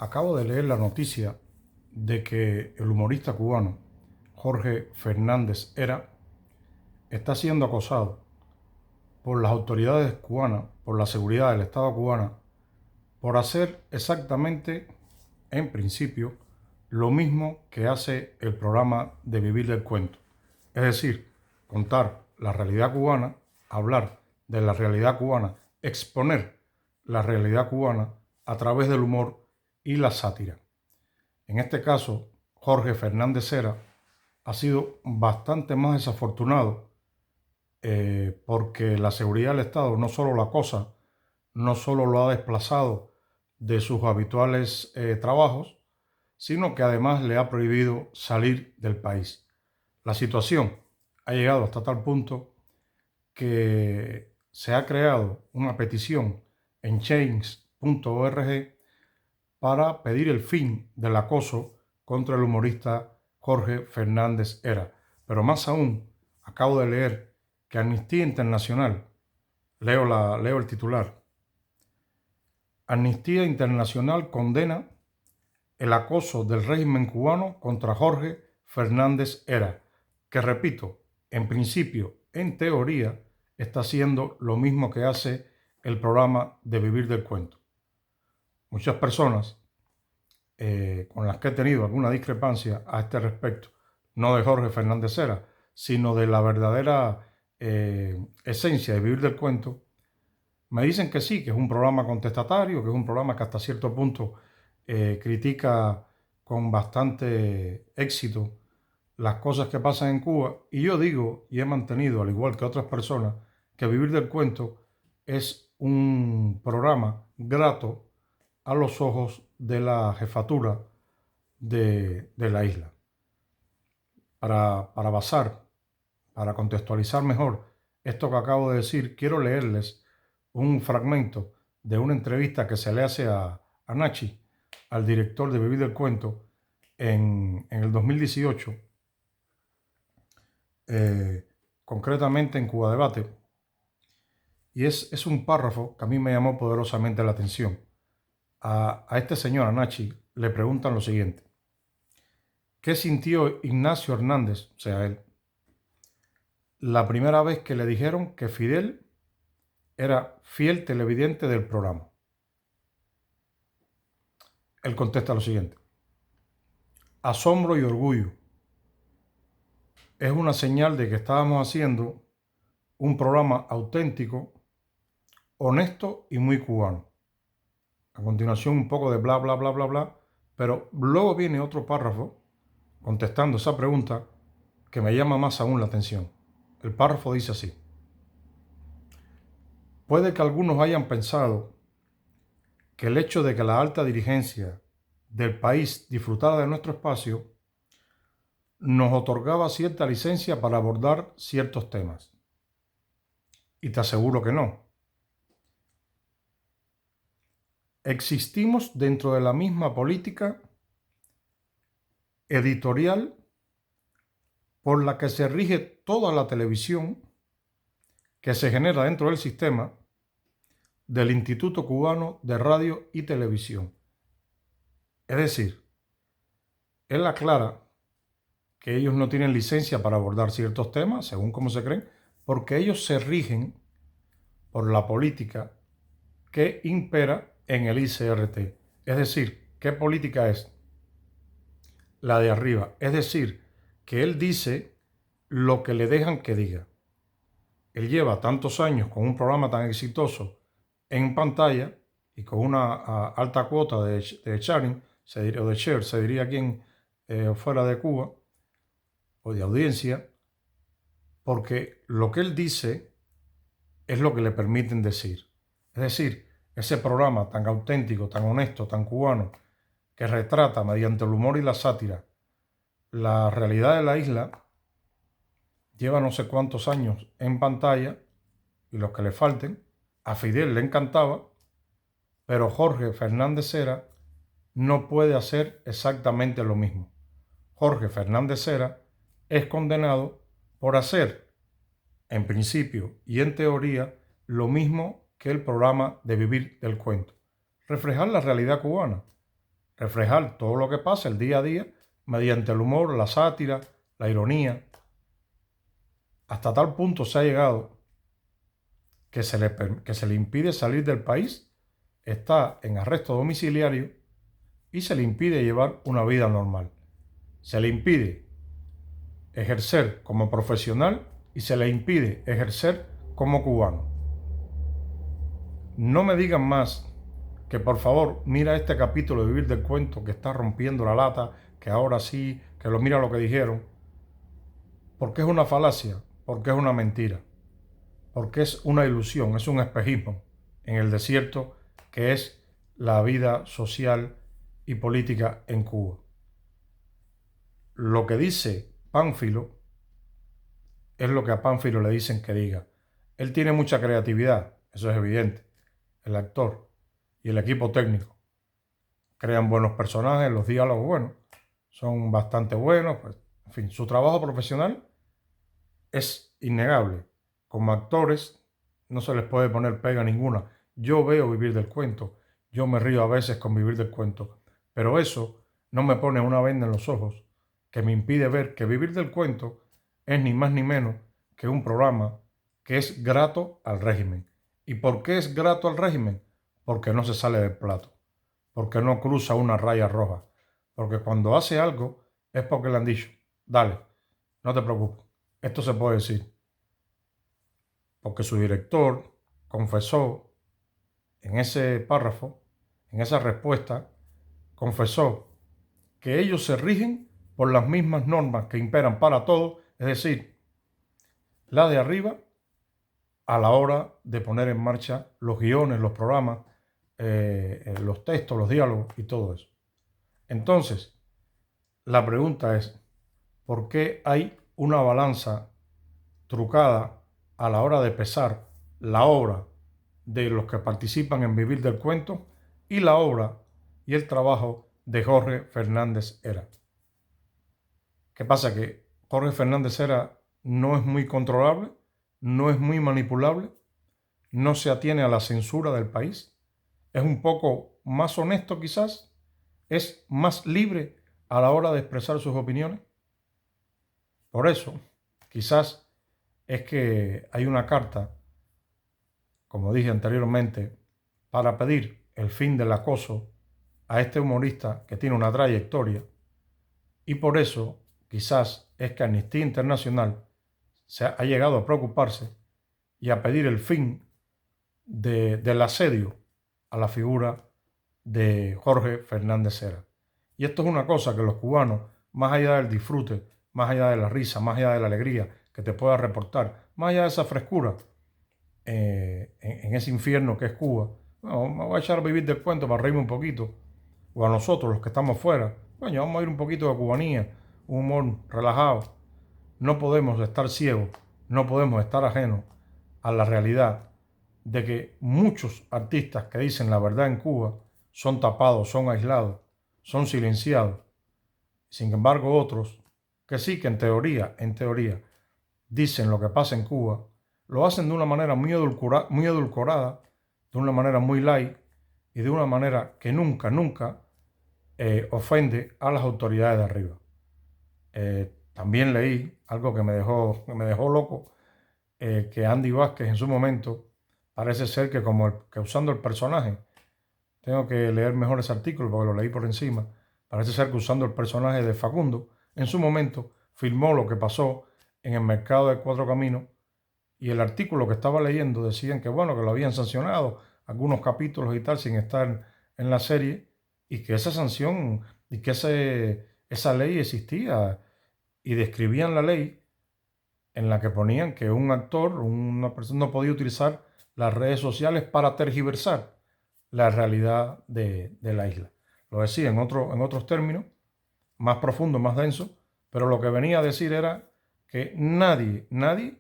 Acabo de leer la noticia de que el humorista cubano Jorge Fernández Hera está siendo acosado por las autoridades cubanas, por la seguridad del Estado cubana, por hacer exactamente, en principio, lo mismo que hace el programa de Vivir del Cuento. Es decir, contar la realidad cubana, hablar de la realidad cubana, exponer la realidad cubana a través del humor y la sátira. En este caso, Jorge Fernández Hera ha sido bastante más desafortunado porque la seguridad del Estado no solo lo acosa, no solo lo ha desplazado de sus habituales trabajos, sino que además le ha prohibido salir del país. La situación ha llegado hasta tal punto que se ha creado una petición en change.org para pedir el fin del acoso contra el humorista Jorge Fernández Hera. Pero más aún, acabo de leer que Amnistía Internacional, leo el titular, Amnistía Internacional condena el acoso del régimen cubano contra Jorge Fernández Hera, que repito, en principio, en teoría, está haciendo lo mismo que hace el programa de Vivir del Cuento. Muchas personas con las que he tenido alguna discrepancia a este respecto, no de Jorge Fernández Hera, sino de la verdadera esencia de Vivir del Cuento, me dicen que sí, que es un programa contestatario, que es un programa que hasta cierto punto critica con bastante éxito las cosas que pasan en Cuba. Y yo digo, y he mantenido, al igual que otras personas, que Vivir del Cuento es un programa grato a los ojos de la jefatura de la isla. Para contextualizar mejor esto que acabo de decir, quiero leerles un fragmento de una entrevista que se le hace a Nachi, al director de Vivir del Cuento, en el 2018, concretamente en Cuba Debate. Y es un párrafo que a mí me llamó poderosamente la atención. A este señor, a Nachi, le preguntan lo siguiente. ¿Qué sintió Ignacio Hernández, o sea él, la primera vez que le dijeron que Fidel era fiel televidente del programa? Él contesta lo siguiente. Asombro y orgullo. Es una señal de que estábamos haciendo un programa auténtico, honesto y muy cubano. A continuación un poco de bla, bla, bla, bla, bla, pero luego viene otro párrafo contestando esa pregunta que me llama más aún la atención. El párrafo dice así. Puede que algunos hayan pensado que el hecho de que la alta dirigencia del país disfrutara de nuestro espacio nos otorgaba cierta licencia para abordar ciertos temas. Y te aseguro que no. Existimos dentro de la misma política editorial por la que se rige toda la televisión que se genera dentro del sistema del Instituto Cubano de Radio y Televisión. Es decir, él aclara que ellos no tienen licencia para abordar ciertos temas, según como se creen, porque ellos se rigen por la política que impera en el ICRT. Es decir, ¿qué política es? La de arriba. Es decir, que él dice lo que le dejan que diga. Él lleva tantos años con un programa tan exitoso en pantalla y con una alta cuota de sharing, o de share, se diría aquí fuera de Cuba, o de audiencia, porque lo que él dice es lo que le permiten decir. Es decir, ese programa tan auténtico, tan honesto, tan cubano, que retrata mediante el humor y la sátira la realidad de la isla, lleva no sé cuántos años en pantalla y los que le falten. A Fidel le encantaba, pero Jorge Fernández Hera no puede hacer exactamente lo mismo. Jorge Fernández Hera es condenado por hacer, en principio y en teoría, lo mismo que el programa de Vivir del Cuento. Reflejar la realidad cubana, reflejar todo lo que pasa el día a día mediante el humor, la sátira, la ironía. Hasta tal punto se ha llegado que se le impide salir del país, está en arresto domiciliario y se le impide llevar una vida normal. Se le impide ejercer como profesional y se le impide ejercer como cubano. No me digan más que por favor mira este capítulo de Vivir del Cuento que está rompiendo la lata, que ahora sí, que lo mira lo que dijeron, porque es una falacia, porque es una mentira, porque es una ilusión, es un espejismo en el desierto que es la vida social y política en Cuba. Lo que dice Pánfilo es lo que a Pánfilo le dicen que diga. Él tiene mucha creatividad, eso es evidente. El actor y el equipo técnico crean buenos personajes, los diálogos, bueno, son bastante buenos. Pues, en fin, su trabajo profesional es innegable. Como actores no se les puede poner pega ninguna. Yo veo Vivir del Cuento, yo me río a veces con Vivir del Cuento, pero eso no me pone una venda en los ojos que me impide ver que Vivir del Cuento es ni más ni menos que un programa que es grato al régimen. ¿Y por qué es grato al régimen? Porque no se sale del plato, porque no cruza una raya roja, porque cuando hace algo es porque le han dicho, dale, no te preocupes, esto se puede decir, porque su director confesó en ese párrafo, en esa respuesta, confesó que ellos se rigen por las mismas normas que imperan para todos, es decir, la de arriba, a la hora de poner en marcha los guiones, los programas, los textos, los diálogos y todo eso. Entonces, la pregunta es, ¿por qué hay una balanza trucada a la hora de pesar la obra de los que participan en Vivir del Cuento y la obra y el trabajo de Jorge Fernández Hera? ¿Qué pasa? Que Jorge Fernández Hera no es muy controlable, no es muy manipulable, no se atiene a la censura del país, es un poco más honesto quizás, es más libre a la hora de expresar sus opiniones. Por eso, quizás es que hay una carta, como dije anteriormente, para pedir el fin del acoso a este humorista que tiene una trayectoria, y por eso quizás es que Amnistía Internacional se ha llegado a preocuparse y a pedir el fin del asedio a la figura de Jorge Fernández Hera. Y esto es una cosa que los cubanos, más allá del disfrute, más allá de la risa, más allá de la alegría que te pueda reportar, más allá de esa frescura en ese infierno que es Cuba, no, me voy a echar a Vivir del Cuento para reírme un poquito, o a nosotros los que estamos fuera, bueno, vamos a ir un poquito de cubanía, un humor relajado. No podemos estar ciegos, no podemos estar ajenos a la realidad de que muchos artistas que dicen la verdad en Cuba son tapados, son aislados, son silenciados. Sin embargo, otros que sí que en teoría, dicen lo que pasa en Cuba, lo hacen de una manera muy edulcorada, de una manera muy light y de una manera que nunca ofende a las autoridades de arriba. También leí algo que me dejó loco, que Andy Vázquez en su momento parece ser que que usando el personaje, tengo que leer mejor ese artículo porque lo leí por encima, parece ser que usando el personaje de Facundo, en su momento filmó lo que pasó en el mercado de Cuatro Caminos, y el artículo que estaba leyendo decían que bueno, que lo habían sancionado algunos capítulos y tal sin estar en la serie, y que esa sanción y que esa ley existía, y describían la ley en la que ponían que un actor, una persona no podía utilizar las redes sociales para tergiversar la realidad de la isla. Lo decía en otros términos, más profundos, más densos, pero lo que venía a decir era que nadie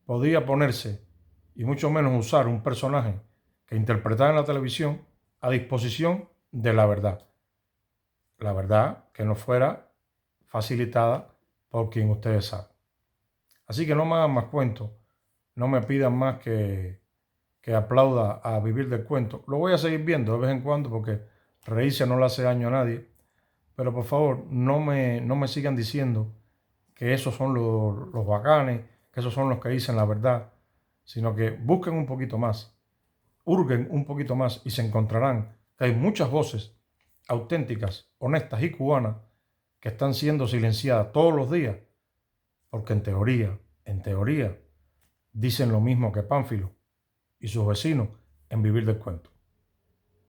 podía ponerse, y mucho menos usar un personaje que interpretaba en la televisión a disposición de la verdad. La verdad que no fuera facilitada por quien ustedes saben. Así que no me hagan más cuentos, no me pidan más que aplauda a Vivir del Cuento. Lo voy a seguir viendo de vez en cuando porque reírse no le hace daño a nadie, pero por favor no me sigan diciendo que esos son los bacanes, que esos son los que dicen la verdad, sino que busquen un poquito más, hurguen un poquito más y se encontrarán que hay muchas voces auténticas, honestas y cubanas que están siendo silenciadas todos los días porque en teoría, dicen lo mismo que Pánfilo y sus vecinos en Vivir del Cuento.